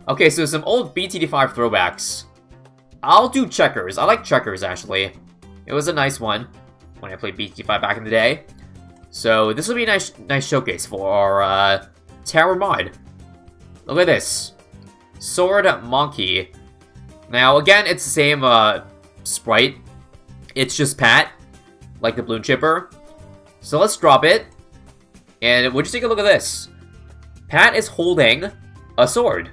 Okay, so some old BTD5 throwbacks. I'll do checkers. I like checkers, actually. It was a nice one when I played BTD5 back in the day. So this will be a nice showcase for our tower mod. Look at this. Sword Monkey. Now, again, it's the same sprite. It's just Pat, like the Bloon Chipper. So let's drop it. And we'll just take a look at this. Pat is holding a sword.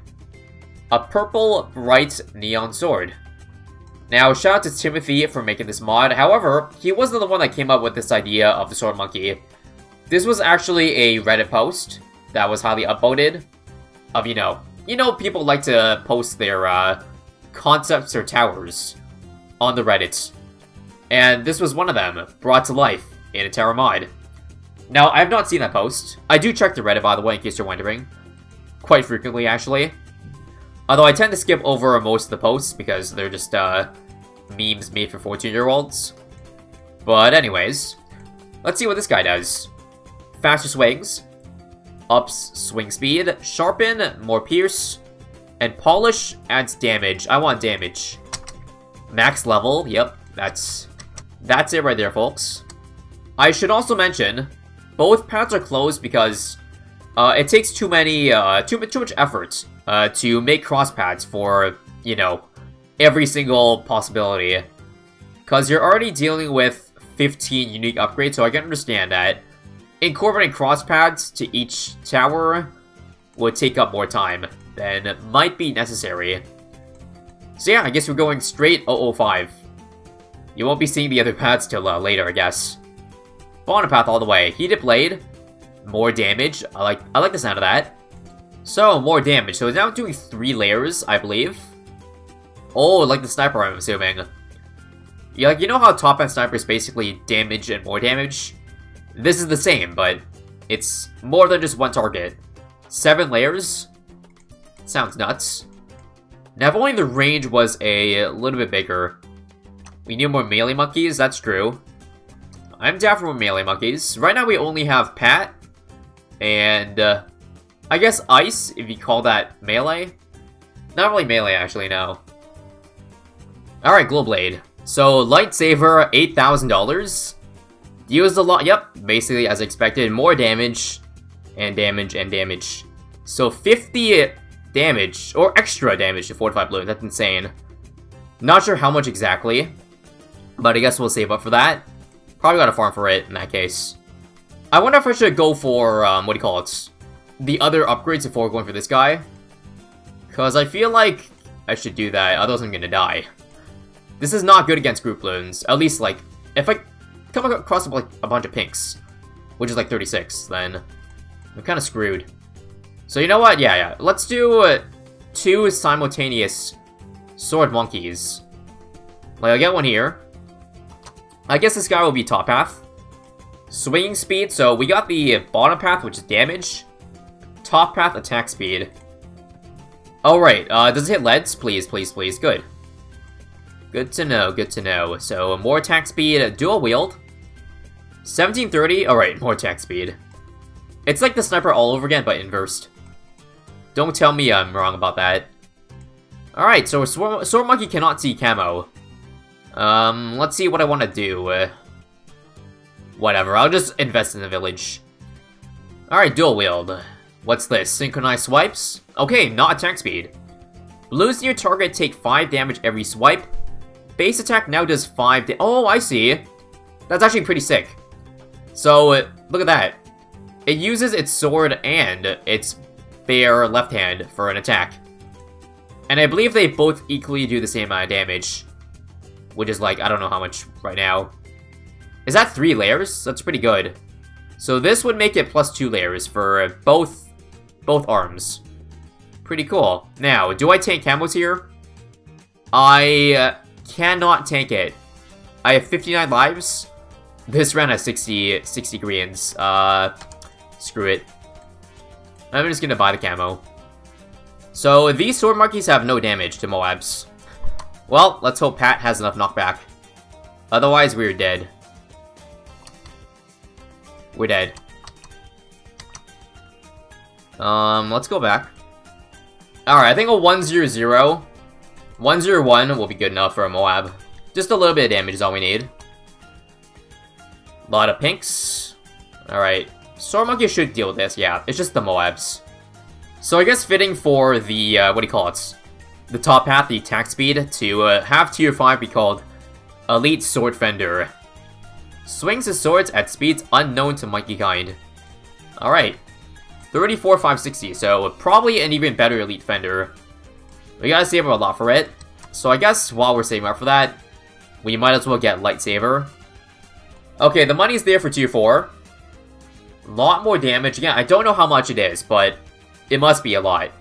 A purple, bright, neon sword. Now, shout out to Timotheeee for making this mod. However, he wasn't the one that came up with this idea of the Sword Monkey. This was actually a Reddit post that was highly upvoted. Of, you know, people like to post their concepts or towers on the Reddit. And this was one of them, brought to life in a tower mod. Now, I have not seen that post. I do check the Reddit, by the way, in case you're wondering. Quite frequently, actually. Although I tend to skip over most of the posts because they're just memes made for 14-year-olds. But anyways, let's see what this guy does. Faster swings, ups swing speed, sharpen, more pierce, and polish adds damage. I want damage. Max level, yep, that's it right there, folks. I should also mention, both paths are closed because it takes too much effort to make cross paths for, you know, every single possibility. Because you're already dealing with 15 unique upgrades, so I can understand that incorporating cross paths to each tower would take up more time than might be necessary. So yeah, I guess we're going straight 005. You won't be seeing the other paths till later, I guess. Fauna path all the way. Heated blade, more damage. I like the sound of that. So, more damage. So, it's now doing 3 layers, I believe. Oh, like the sniper, I'm assuming. Yeah, like, you know how top end sniper is basically damage and more damage? This is the same, but it's more than just one target. 7 layers? Sounds nuts. Now, if only the range was a little bit bigger. We need more melee monkeys, that's true. I'm down for more melee monkeys. Right now, we only have Pat. And, I guess Ice, if you call that melee. Not really melee, actually, no. Alright, Glowblade. So, Lightsaber, $8,000. Used a lot, yep, basically as expected. More damage, and damage, and damage. So, 50 damage, or extra damage to fortify balloons. That's insane. Not sure how much exactly, but I guess we'll save up for that. Probably gotta farm for it, in that case. I wonder if I should go for, what do you call it? The other upgrades before going for this guy. Because I feel like I should do that, otherwise I'm gonna die. This is not good against group balloons. At least, like, if I come across, like, a bunch of pinks, which is like 36, then I'm kind of screwed. So you know what? Yeah. Let's do 2 simultaneous sword monkeys. Like, I'll get one here. I guess this guy will be top path. Swinging speed, so we got the bottom path, which is damage. Top path, attack speed. Alright, does it hit leads? Please, please, please. Good. Good to know, good to know. So, more attack speed, dual wield. 1730, alright, more attack speed. It's like the sniper all over again, but inversed. Don't tell me I'm wrong about that. Alright, so Sword Monkey cannot see camo. Let's see what I want to do. Whatever, I'll just invest in the village. Alright, dual wield. What's this? Synchronized swipes? Okay, not attack speed. Balloons near target take 5 damage every swipe. Base attack now does 5 oh, I see. That's actually pretty sick. So, look at that. It uses its sword and its bare left hand for an attack. And I believe they both equally do the same amount of damage. Which is like, I don't know how much right now. Is that 3 layers? That's pretty good. So this would make it plus 2 layers for both arms. Pretty cool. Now, do I tank camos here? I cannot tank it. I have 59 lives. This round has 60 greens. Screw it. I'm just gonna buy the camo. So these sword monkeys have no damage to Moabs. Well, let's hope Pat has enough knockback. Otherwise, we're dead. We're dead. Let's go back. Alright, I think a 1-0-0. 1-0-1 will be good enough for a Moab. Just a little bit of damage is all we need. A lot of pinks. Alright. Sword Monkey should deal with this, yeah. It's just the Moabs. So I guess fitting for the, what do you call it? The top path, the attack speed, to have tier 5 be called Elite Sword Fender. Swings his swords at speeds unknown to monkey kind. Alright. 34,560, so probably an even better Elite Fender. We gotta save up a lot for it. So I guess while we're saving up for that, we might as well get Lightsaber. Okay, the money's there for tier 4. A lot more damage. Again, I don't know how much it is, but it must be a lot.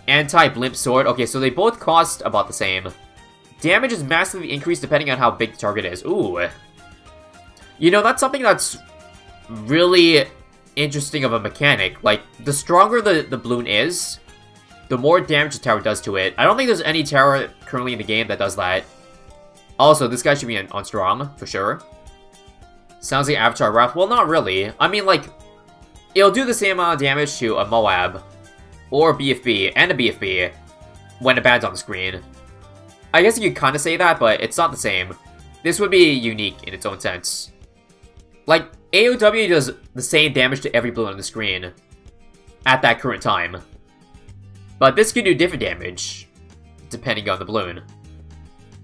Anti-Blimp Sword. Okay, so they both cost about the same. Damage is massively increased depending on how big the target is. Ooh. You know, that's something that's really interesting of a mechanic. Like, the stronger the balloon is, the more damage the tower does to it. I don't think there's any tower currently in the game that does that. Also, this guy should be on strong, for sure. Sounds like Avatar Wrath. Well, not really. I mean, like, it'll do the same amount of damage to a Moab, or BFB, and a BFB, when a bad's on the screen. I guess you could kind of say that, but it's not the same. This would be unique in its own sense. Like, AOW does the same damage to every balloon on the screen at that current time. But this can do different damage, depending on the balloon.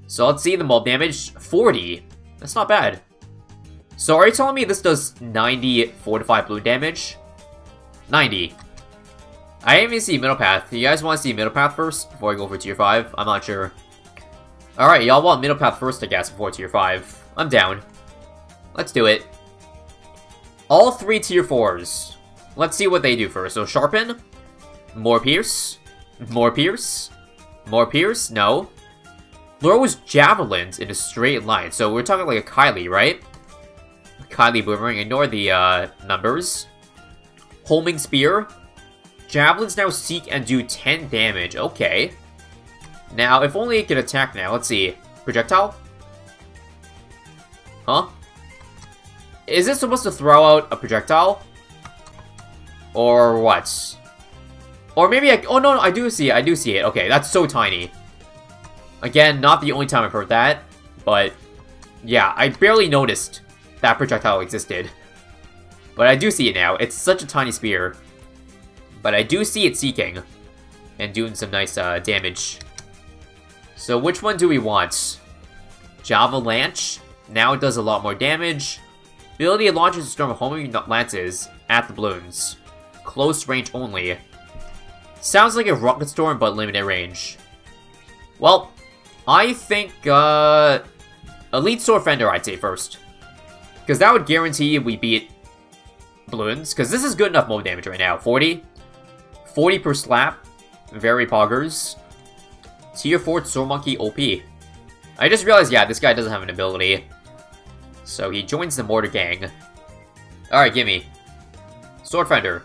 So let's see the mob damage. 40. That's not bad. So are you telling me this does 90 fortified balloon damage? 90. I didn't even see middle path. You guys want to see middle path first before I go for tier 5? I'm not sure. Alright, y'all want middle path first, I guess, before tier 5. I'm down. Let's do it. All 3 tier 4s. Let's see what they do first. So sharpen. More pierce. More pierce. More pierce. No. Throws javelins in a straight line. So we're talking like a Kylie, right? Kylie Boomerang. Ignore the numbers. Homing Spear. Javelins now seek and do 10 damage. Okay. Now, if only it can attack now. Let's see. Projectile? Huh? Is it supposed to throw out a projectile? Or what? Or maybe I... Oh, no, I do see it. I do see it. Okay, that's so tiny. Again, not the only time I've heard that. But, yeah, I barely noticed that projectile existed. But I do see it now. It's such a tiny spear. But I do see it seeking. And doing some nice damage. So which one do we want? Javalanche. Now it does a lot more damage. Ability launches a storm of homing lances at the balloons. Close range only. Sounds like a rocket storm, but limited range. Well, I think, Elite Sword Fender, I'd say first. Because that would guarantee we beat balloons. Because this is good enough mob damage right now. 40. 40 per slap. Very poggers. Tier 4 Sword Monkey OP. I just realized, yeah, this guy doesn't have an ability. So he joins the Mortar Gang. Alright, gimme. Sword Fender.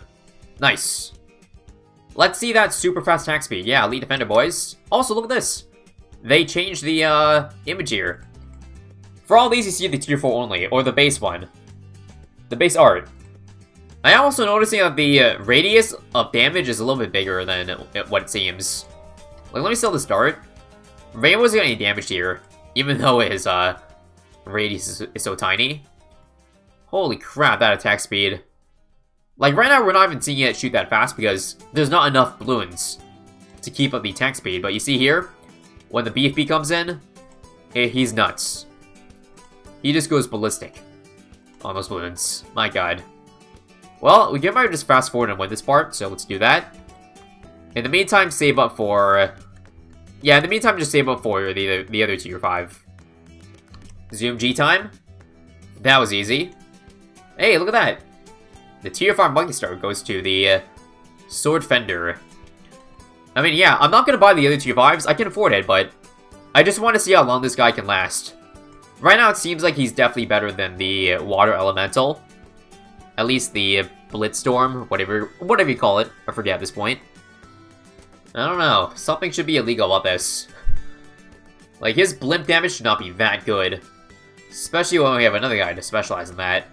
Nice. Let's see that super fast attack speed. Yeah, Elite Defender, boys. Also, look at this. They changed the, image here. For all these, you see the tier 4 only, or the base one. The base art. I am also noticing that the radius of damage is a little bit bigger than what it seems. Like, let me still the start. Rainbow isn't getting any damage here, even though his, radius is so tiny. Holy crap, that attack speed. Like, right now, we're not even seeing it shoot that fast because there's not enough balloons to keep up the attack speed. But you see here, when the BFB comes in, he's nuts. He just goes ballistic on those balloons. My god. Well, we can probably just fast forward and win this part, so let's do that. In the meantime, save up for... Yeah, in the meantime, just save up for the other tier 5. Zoom G time. That was easy. Hey, look at that. The tier 5 Monkey Star goes to the Sword Fender. I mean, yeah, I'm not going to buy the other tier 5s. I can afford it, but I just want to see how long this guy can last. Right now, it seems like he's definitely better than the Water Elemental. At least the Blitzstorm, whatever you call it. I forget at this point. I don't know. Something should be illegal about this. Like, his blimp damage should not be that good. Especially when we have another guy to specialize in that.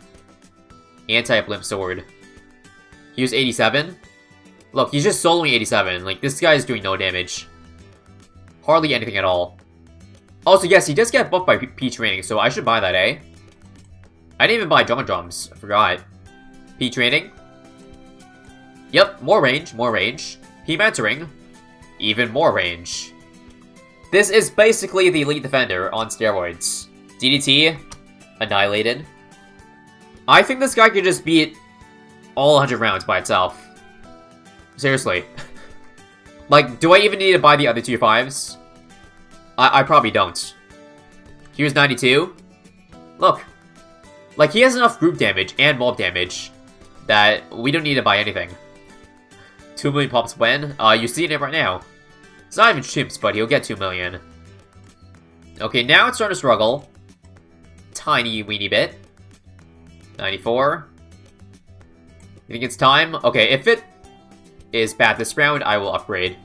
Anti-Blimp Sword. He was 87. Look, he's just soloing 87. Like, this guy is doing no damage. Hardly anything at all. Also, yes, he does get buffed by P training, so I should buy that, eh? I didn't even buy John Drums. I forgot. P training. Yep, more range, more range. P mentoring. Even more range. This is basically the Elite Defender on steroids. DDT. Annihilated. I think this guy could just beat all 100 rounds by itself. Seriously. Like, do I even need to buy the other 2 5s? I probably don't. Here's 92. Look. Like, he has enough group damage and mob damage that we don't need to buy anything. 2 million pops when? You're seeing it right now. It's not even chimps, but he'll get 2 million. Okay, now it's starting to struggle. Tiny weeny bit. 94. You think it's time? Okay, if it is bad this round, I will upgrade.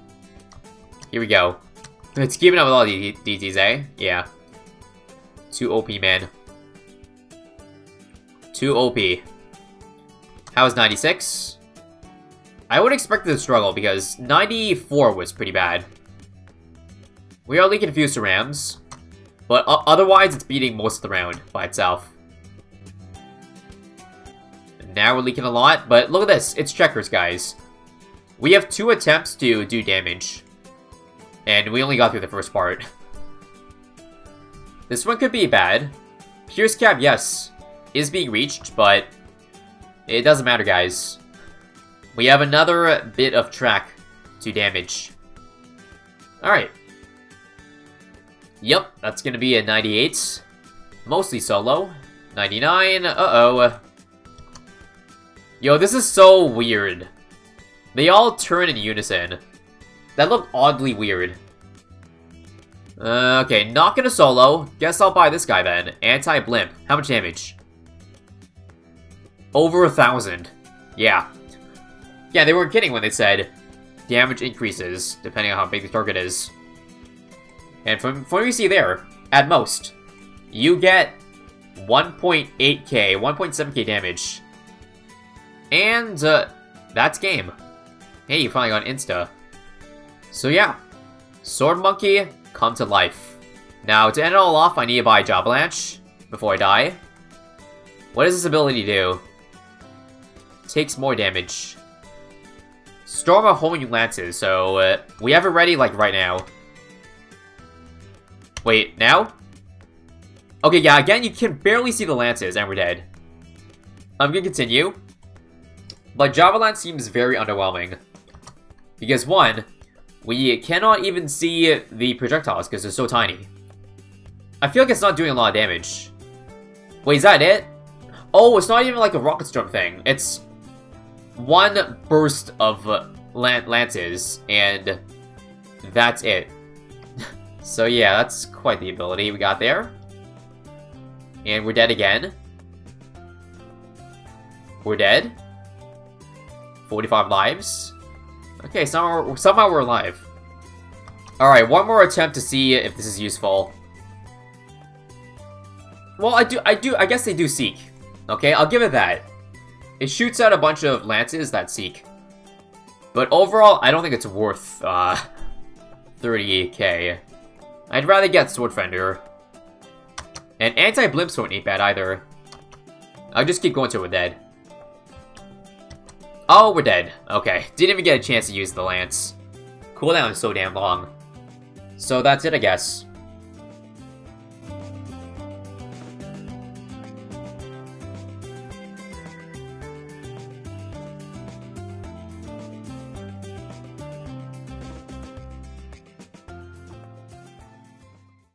Here we go. It's keeping up with all the DTs, eh? Yeah. 2 OP, man. 2 OP. How's 96? I would expect it to struggle because 94 was pretty bad. We are leaking a few cerams, but otherwise it's beating most of the round by itself. Now we're leaking a lot, but look at this. It's checkers, guys. We have 2 attempts to do damage. And we only got through the first part. This one could be bad. Pierce Cap, yes, is being reached, but it doesn't matter, guys. We have another bit of track to damage. Alright. Yep, that's gonna be a 98. Mostly solo. 99, uh-oh. Yo, this is so weird. They all turn in unison. That looked oddly weird. Okay, not gonna solo. Guess I'll buy this guy then. Anti-Blimp. How much damage? Over 1,000. Yeah. Yeah, they weren't kidding when they said damage increases depending on how big the target is. And from what you see there, at most, you get 1.8k, 1.7k damage. And that's game. Hey, you finally got Insta. So yeah, Sword Monkey, come to life. Now, to end it all off, I need to buy Javalanche before I die. What does this ability do? Takes more damage. Storm of homing lances, so we have it ready, like, right now. Wait, now? Okay, yeah, again, you can barely see the lances, and we're dead. I'm gonna continue. But Javalanche seems very underwhelming. Because, one, we cannot even see the projectiles because they're so tiny. I feel like it's not doing a lot of damage. Wait, is that it? Oh, it's not even like a Rocket Storm thing. It's one burst of lances, and that's it. So yeah, that's quite the ability we got there. And we're dead again. We're dead. 45 lives. Okay, somehow we're alive. Alright, one more attempt to see if this is useful. Well, I guess they do seek. Okay, I'll give it that. It shoots out a bunch of lances that seek. But overall, I don't think it's worth 38k. I'd rather get Sword Fender. And anti-blimps don't ain't bad either. I'll just keep going till we're dead. Oh, we're dead. Okay, didn't even get a chance to use the lance. Cooldown is so damn long. So that's it, I guess.